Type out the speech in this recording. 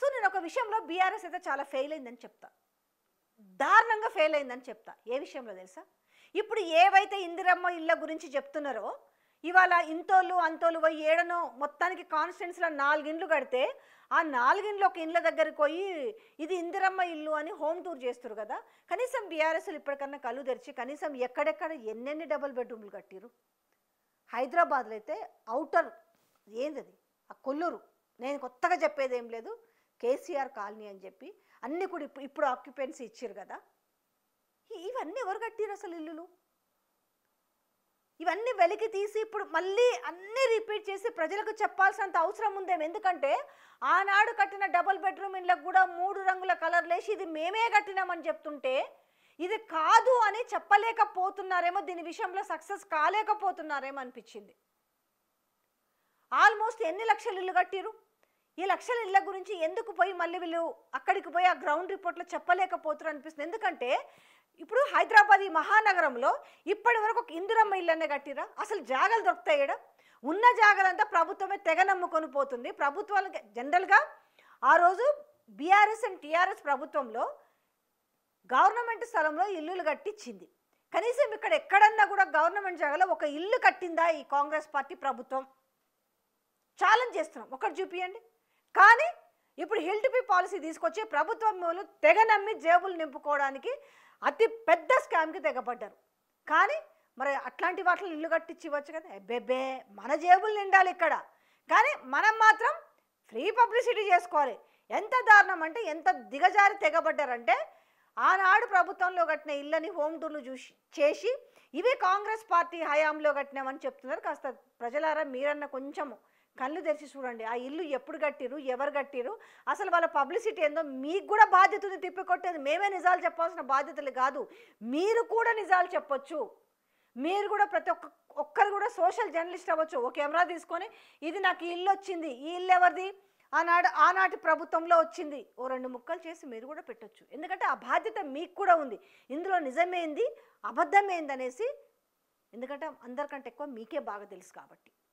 So నేను ఒక విషయంలో బీఆర్ఎస్ అయితే చాలా ఫెయిల్ అయిందని చెప్తా, దారుణంగా ఫెయిల్ అయిందని చెప్తా. ఏ విషయంలో తెలుసా? ఇప్పుడు ఏవైతే ఇందిరమ్మ ఇళ్ళ గురించి చెప్తున్నారో, ఇవాళ ఇంతోళ్ళు అంతోళ్ళు పోయి ఏడనో మొత్తానికి కాన్స్టిట్యున్సీలో 4 ఇండ్లు కడితే ఆ 4 ఇండ్లు ఒక ఇండ్ల దగ్గరికి పోయి ఇది ఇందిరమ్మ ఇల్లు అని హోమ్ టూర్ చేస్తారు కదా. కనీసం బీఆర్ఎస్లు ఇప్పటికన్నా కళ్ళు తెరిచి కనీసం ఎక్కడెక్కడ ఎన్నెన్ని డబుల్ బెడ్రూమ్లు కట్టిరు. హైదరాబాద్లో అయితే అవుటర్ ఏందది ఆ కొల్లూరు, నేను కొత్తగా చెప్పేది ఏం లేదు, కేసీఆర్ కాలనీ అని చెప్పి అన్నీ కూడా ఇప్పుడు ఆక్యుపెన్సీ ఇచ్చారు కదా. ఇవన్నీ ఎవరు కట్టిరు అసలు ఇల్లులు? ఇవన్నీ వెలికి తీసి ఇప్పుడు మళ్ళీ అన్నీ రిపీట్ చేసి ప్రజలకు చెప్పాల్సినంత అవసరం ఉందేమో. ఎందుకంటే ఆనాడు కట్టిన డబుల్ బెడ్రూమ్ ఇళ్ళకు కూడా 3 రంగుల కలర్లు వేసి ఇది మేమే కట్టినామని చెప్తుంటే ఇది కాదు అని చెప్పలేకపోతున్నారేమో, దీని విషయంలో సక్సెస్ కాలేకపోతున్నారేమో అనిపించింది. ఆల్మోస్ట్ ఎన్ని లక్షల ఇల్లు కట్టిరు? ఈ లక్షల ఇళ్ళ గురించి ఎందుకు పోయి మళ్ళీ వీళ్ళు అక్కడికి పోయి ఆ గ్రౌండ్ రిపోర్ట్లో చెప్పలేకపోతున్నారు అనిపిస్తుంది. ఎందుకంటే ఇప్పుడు హైదరాబాద్ ఈ మహానగరంలో ఇప్పటి వరకు ఒక ఇందిరమ్మ ఇళ్ళనే కట్టిరా? అసలు జాగాలు దొరుకుతాయి? ఉన్న జాగాలంతా ప్రభుత్వమే తెగ నమ్ముకొని పోతుంది. ప్రభుత్వాలకి జనరల్గా ఆ రోజు బీఆర్ఎస్ అండ్ టీఆర్ఎస్ ప్రభుత్వంలో గవర్నమెంట్ స్థలంలో ఇల్లులు కట్టించింది. కనీసం ఇక్కడ ఎక్కడన్నా కూడా గవర్నమెంట్ జాగాలో ఒక ఇల్లు కట్టిందా ఈ కాంగ్రెస్ పార్టీ ప్రభుత్వం? ఛాలెంజ్ చేస్తున్నాం, ఒకటి చూపియండి. కానీ ఇప్పుడు హిల్ టు పీ పాలసీ తీసుకొచ్చి ప్రభుత్వం మూలు తెగ నమ్మి జేబులు నింపుకోవడానికి అతి పెద్ద స్కామ్కి తెగబడ్డారు. కానీ మరి అట్లాంటి వాటిలో ఇల్లు కట్టించి ఇవ్వచ్చు కదా. బెబ్బే మన జేబులు నిండాలి ఇక్కడ, కానీ మనం మాత్రం ఫ్రీ పబ్లిసిటీ చేసుకోవాలి. ఎంత దారుణం అంటే ఎంత దిగజారి తెగబడ్డారంటే ఆనాడు ప్రభుత్వంలో కట్టిన ఇళ్ళని హోమ్ టూర్లు చేసి ఇవి కాంగ్రెస్ పార్టీ హయాంలో కట్టినామని చెప్తున్నారు. కాస్త ప్రజలారా మీరన్న కొంచెము కళ్ళు తెరిచి చూడండి, ఆ ఇల్లు ఎప్పుడు కట్టిరు, ఎవరు కట్టిరు, అసలు వాళ్ళ పబ్లిసిటీ ఏందో. మీకు కూడా బాధ్యత ఉంది తిప్పికొట్టేది. మేమే నిజాలు చెప్పాల్సిన బాధ్యతలు కాదు, మీరు కూడా నిజాలు చెప్పొచ్చు. మీరు కూడా ప్రతి ఒక్కరు కూడా సోషల్ జర్నలిస్ట్ అవ్వచ్చు. ఓ కెమెరా తీసుకొని ఇది నాకు ఇల్లు వచ్చింది, ఈ ఇల్లు ఎవరిది, ఆనాటి ప్రభుత్వంలో వచ్చింది, ఓ 2 ముక్కలు చేసి మీరు కూడా పెట్టొచ్చు. ఎందుకంటే ఆ బాధ్యత మీకు కూడా ఉంది. ఇందులో నిజమేంది అబద్ధమేంది అనేసి, ఎందుకంటే అందరికంటే ఎక్కువ మీకే బాగా తెలుసు కాబట్టి.